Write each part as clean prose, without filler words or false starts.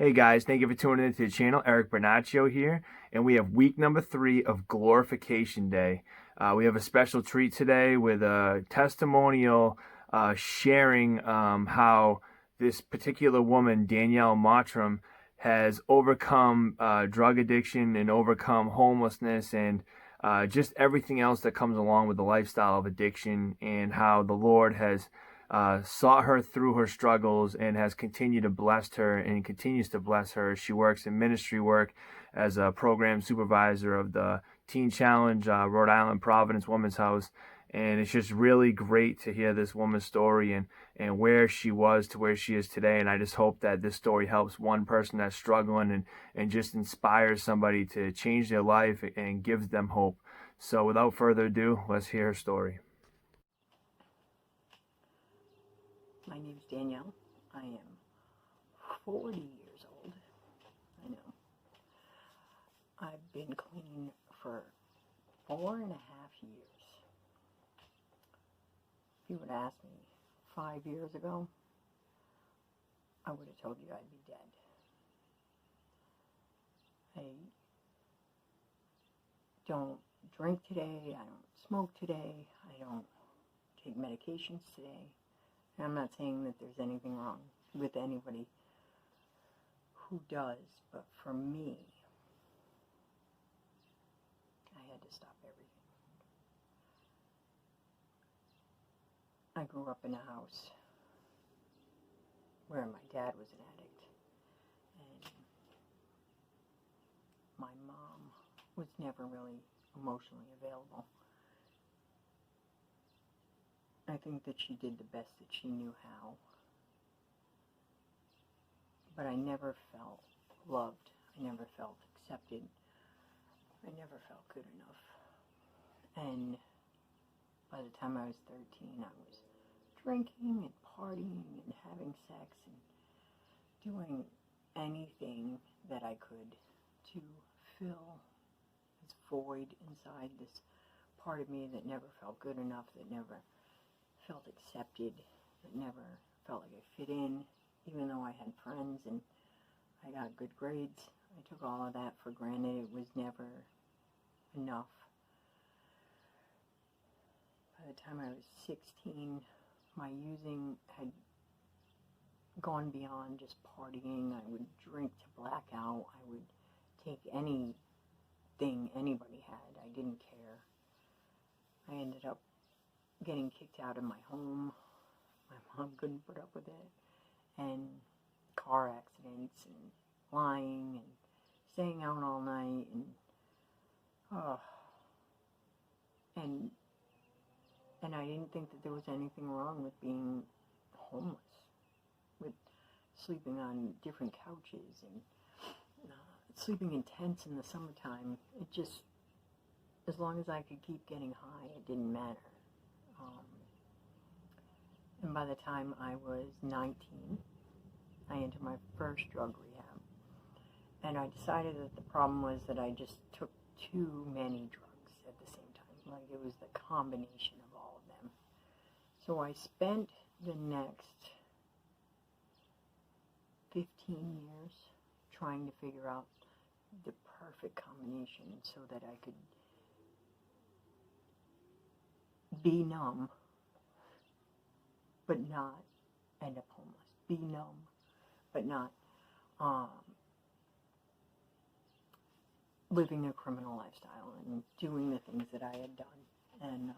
Hey guys, thank you for tuning into the channel. Eric Bernaccio here, and we have week number 3 of Glorification Day. We have a special treat today with a testimonial sharing how this particular woman, Daniell Mottram, has overcome drug addiction and overcome homelessness and just everything else that comes along with the lifestyle of addiction, and how the Lord has sought her through her struggles and has continued to bless her and continues to bless her. She works in ministry work as a program supervisor of the Teen Challenge Rhode Island Providence Women's House. And it's just really great to hear this woman's story and where she was to where she is today. And I just hope that this story helps one person that's struggling and just inspires somebody to change their life and gives them hope. So without further ado, let's hear her story. My name's Danielle. I am 40 years old. I know. I've been clean for 4.5 years. If you would ask me 5 years ago, I would have told you I'd be dead. I don't drink today. I don't smoke today. I don't take medications today. And I'm not saying that there's anything wrong with anybody who does, but for me, I had to stop everything. I grew up in a house where my dad was an addict, and my mom was never really emotionally available. I think that she did the best that she knew how, but I never felt loved. I never felt accepted. I never felt good enough. And by the time I was 13, I was drinking and partying and having sex and doing anything that I could to fill this void inside, this part of me that never felt good enough, that never felt accepted, that never felt like I fit in, even though I had friends and I got good grades. I took all of that for granted. It was never enough. By the time I was 16, my using had gone beyond just partying. I would drink to black out. I would take anything anybody had. I didn't care. I ended up getting kicked out of my home. My mom couldn't put up with it. And car accidents and lying and staying out all night and I didn't think that there was anything wrong with being homeless, with sleeping on different couches and sleeping in tents in the summertime. It just, as long as I could keep getting high, it didn't matter. And by the time I was 19, I entered my first drug rehab. And I decided that the problem was that I just took too many drugs at the same time. Like, it was the combination of all of them. So I spent the next 15 years trying to figure out the perfect combination so that I could be numb but not end up homeless. Be numb, but not living a criminal lifestyle and doing the things that I had done. And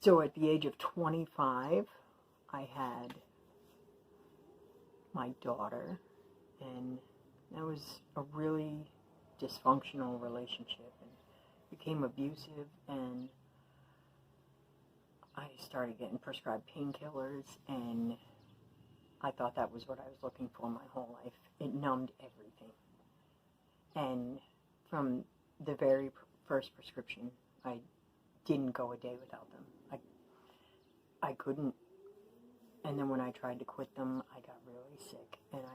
so at the age of 25, I had my daughter, and that was a really dysfunctional relationship and became abusive, and I started getting prescribed painkillers, and I thought that was what I was looking for my whole life. It numbed everything. And from the very first prescription, I didn't go a day without them. I couldn't. And then when I tried to quit them, I got really sick, and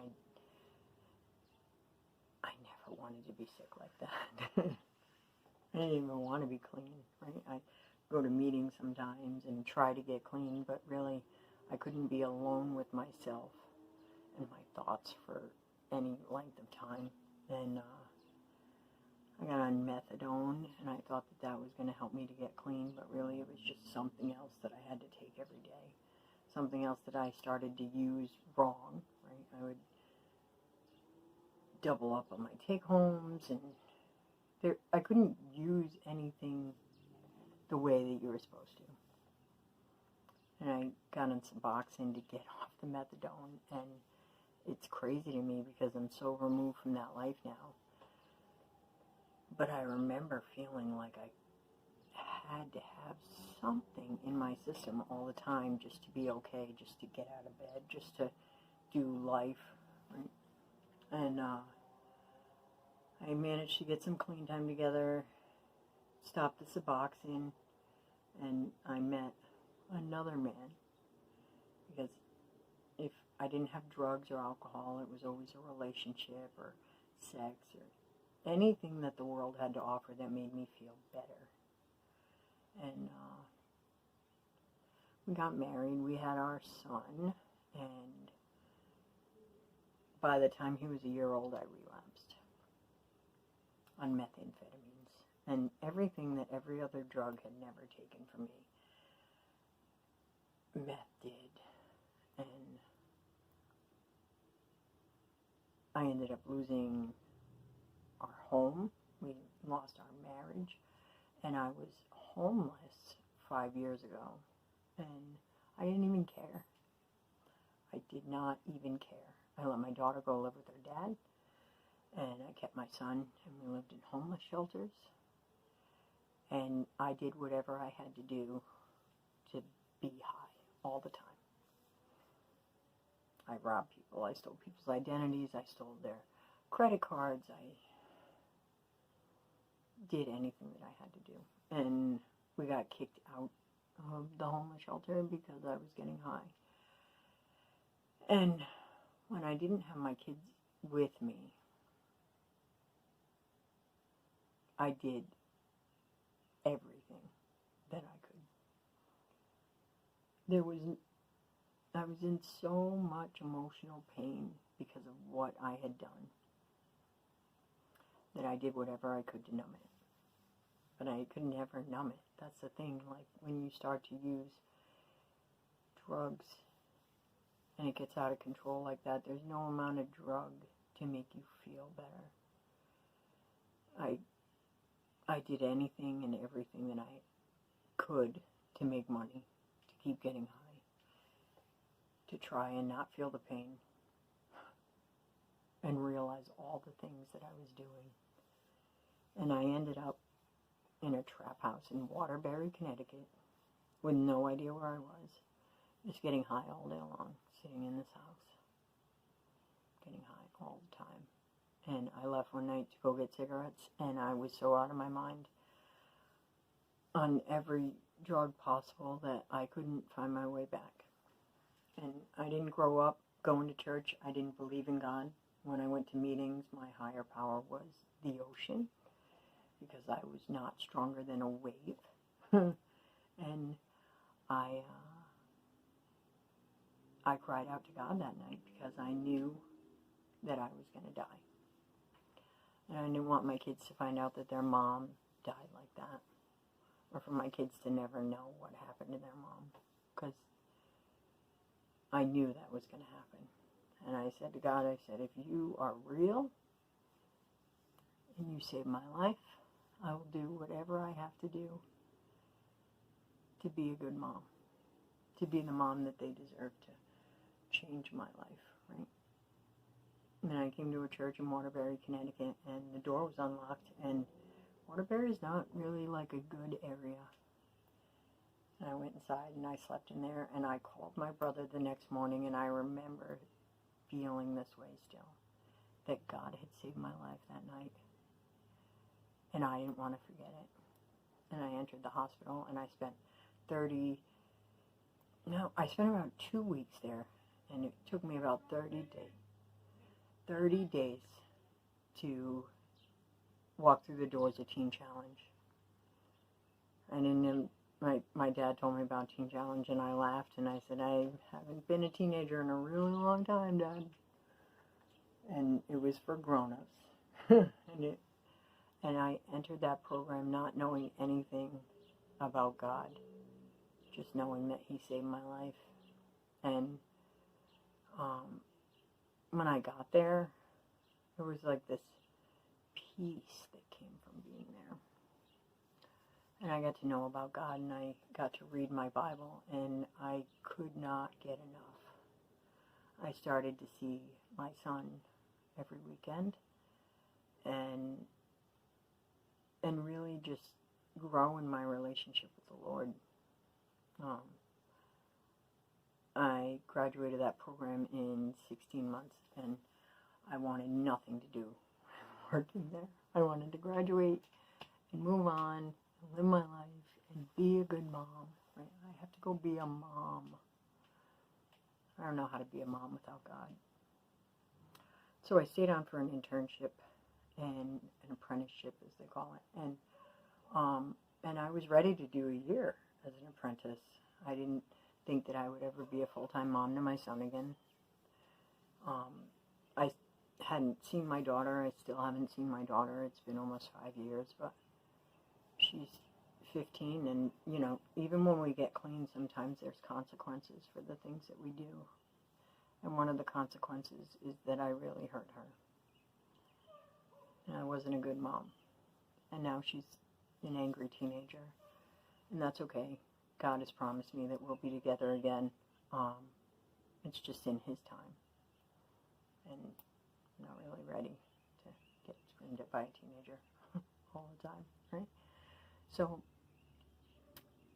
I never wanted to be sick like that. I didn't even want to be clean, right? I go to meetings sometimes and try to get clean, but really I couldn't be alone with myself in my thoughts for any length of time. And I got on methadone, and I thought that that was going to help me to get clean, but really it was just something else that I had to take every day. Something else that I started to use wrong, right? I would double up on my take-homes, and I couldn't use anything the way that you were supposed to. And I got on Suboxone to get off the methadone, and it's crazy to me because I'm so removed from that life now. But I remember feeling like I had to have something in my system all the time just to be okay, just to get out of bed, just to do life, right? And I managed to get some clean time together, stop the Suboxone, and I met another man. Because if I didn't have drugs or alcohol, it was always a relationship or sex or anything that the world had to offer that made me feel better. And we got married, we had our son, and by the time he was a year old, I relapsed on methamphetamines and everything that every other drug had never taken from me. Meth did, and I ended up losing our home. We lost our marriage, and I was homeless 5 years ago, and I didn't even care. I did not even care. I let my daughter go live with her dad, and I kept my son, and we lived in homeless shelters, and I did whatever I had to do to be high all the time. I robbed people, I stole people's identities, I stole their credit cards, I did anything that I had to do. And we got kicked out of the homeless shelter because I was getting high. And when I didn't have my kids with me, I did everything that I could. I was in so much emotional pain because of what I had done that I did whatever I could to numb it. But I could never numb it. That's the thing, like when you start to use drugs and it gets out of control like that, there's no amount of drug to make you feel better. I did anything and everything that I could to make money, to keep getting high, to try and not feel the pain and realize all the things that I was doing. And I ended up in a trap house in Waterbury, Connecticut, with no idea where I was, just getting high all day long, sitting in this house, getting high all the time. And I left one night to go get cigarettes, and I was so out of my mind on every drug possible that I couldn't find my way back. And I didn't grow up going to church. I didn't believe in God. When I went to meetings, my higher power was the ocean, because I was not stronger than a wave. And I cried out to God that night because I knew that I was going to die. And I didn't want my kids to find out that their mom died like that, or for my kids to never know what happened to their mom, because I knew that was going to happen. And I said to God, I said, if you are real and you save my life, I will do whatever I have to do to be a good mom, to be the mom that they deserve, to change my life, right? And then I came to a church in Waterbury, Connecticut, and the door was unlocked, and Waterbury is not really like a good area. And I went inside and I slept in there, and I called my brother the next morning, and I remember feeling this way still, that God had saved my life that night. And I didn't want to forget it. And I entered the hospital, and I spent about 2 weeks there, and it took me about 30 days to walk through the doors of Teen Challenge. And then my dad told me about Teen Challenge, and I laughed, and I said, I haven't been a teenager in a really long time, Dad. and it was for grown-ups. And I entered that program not knowing anything about God, just knowing that He saved my life. And when I got there, it was like this peace that came from being there. And I got to know about God, and I got to read my Bible, and I could not get enough. I started to see my son every weekend, and really just grow in my relationship with the Lord. I graduated that program in 16 months, and I wanted nothing to do with working there. I wanted to graduate and move on, and live my life, and be a good mom. Right? I have to go be a mom. I don't know how to be a mom without God. So I stayed on for an internship and an apprenticeship, as they call it, and I was ready to do a year as an apprentice. I didn't think that I would ever be a full-time mom to my son again. I hadn't seen my daughter. I still haven't seen my daughter. It's been almost 5 years, but she's 15, and, you know, even when we get clean, sometimes there's consequences for the things that we do. And one of the consequences is that I really hurt her. And I wasn't a good mom. And now she's an angry teenager. And that's okay. God has promised me that we'll be together again. It's just in His time. And I'm not really ready to get screamed at by a teenager all the time, right? So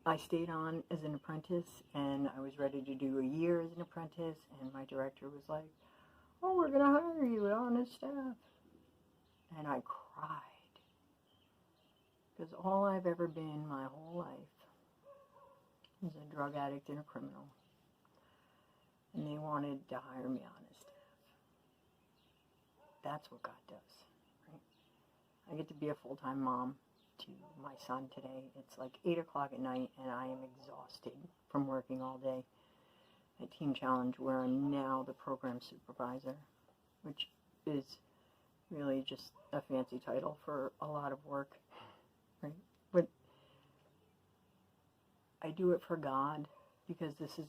I stayed on as an apprentice, and I was ready to do a year as an apprentice, and my director was like, "Oh, we're going to hire you on as staff." And I cried, because all I've ever been my whole life was a drug addict and a criminal, and they wanted to hire me on as staff. That's what God does, right? I get to be a full-time mom to my son today. It's like 8 o'clock at night, and I am exhausted from working all day at Teen Challenge, where I'm now the program supervisor, which is really just a fancy title for a lot of work, right? But I do it for God, because this is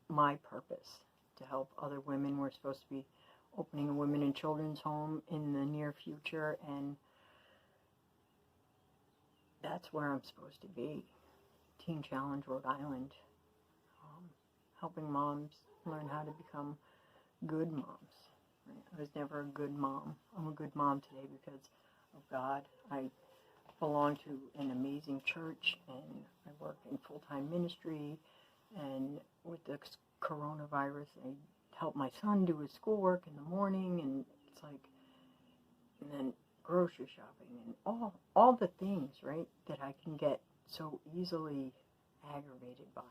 my purpose, to help other women. We're supposed to be opening a women and children's home in the near future, and that's where I'm supposed to be. Teen Challenge, Rhode Island. Helping moms learn how to become good moms. Right? I was never a good mom. I'm a good mom today because of God. I belong to an amazing church, and I work in full-time ministry, and with the coronavirus, I help my son do his schoolwork in the morning, and it's like, and then grocery shopping, and all the things, right, that I can get so easily aggravated by.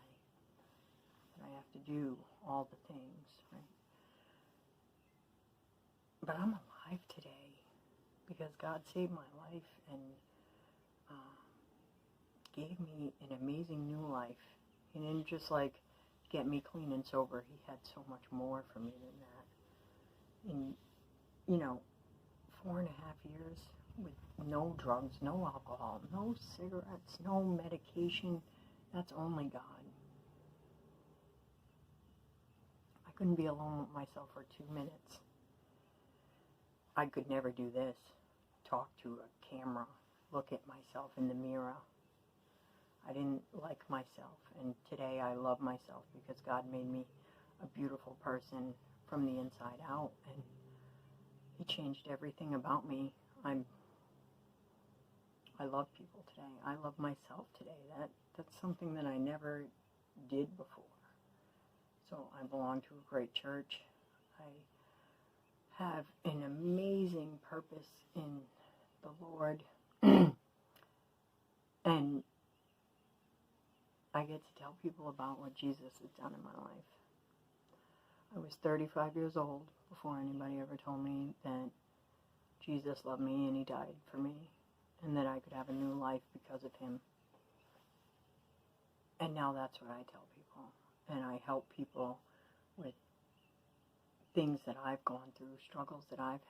And I have to do all the things, right? But I'm alive today because God saved my life and gave me an amazing new life. He didn't just like get me clean and sober. He had so much more for me than that. And, you know, 4.5 years with no drugs, no alcohol, no cigarettes, no medication. That's only God. I couldn't be alone with myself for 2 minutes. I could never do this. Talk to a camera, look at myself in the mirror. I didn't like myself, and today I love myself because God made me a beautiful person from the inside out, and He changed everything about me. I love people today. I love myself today. That's something that I never did before. So I belong to a great church. I have an amazing purpose in the Lord. And I get to tell people about what Jesus has done in my life. I was 35 years old before anybody ever told me that Jesus loved me and He died for me, and that I could have a new life because of Him. And now that's what I tell people. And I help people with things that I've gone through, struggles that I've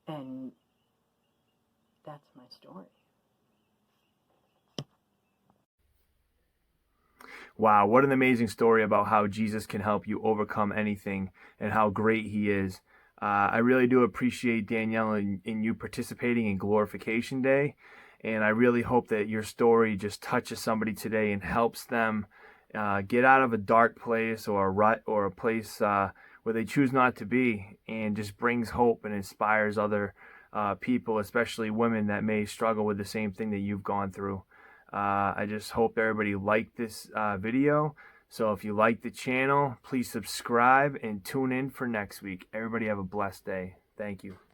had. And that's my story. Wow, what an amazing story about how Jesus can help you overcome anything and how great he is. I really do appreciate Danielle and you participating in Glorification Day. And I really hope that your story just touches somebody today and helps them get out of a dark place or a rut or a place where they choose not to be, and just brings hope and inspires other people, especially women that may struggle with the same thing that you've gone through. I just hope everybody liked this video. So if you like the channel, please subscribe and tune in for next week. Everybody have a blessed day. Thank you.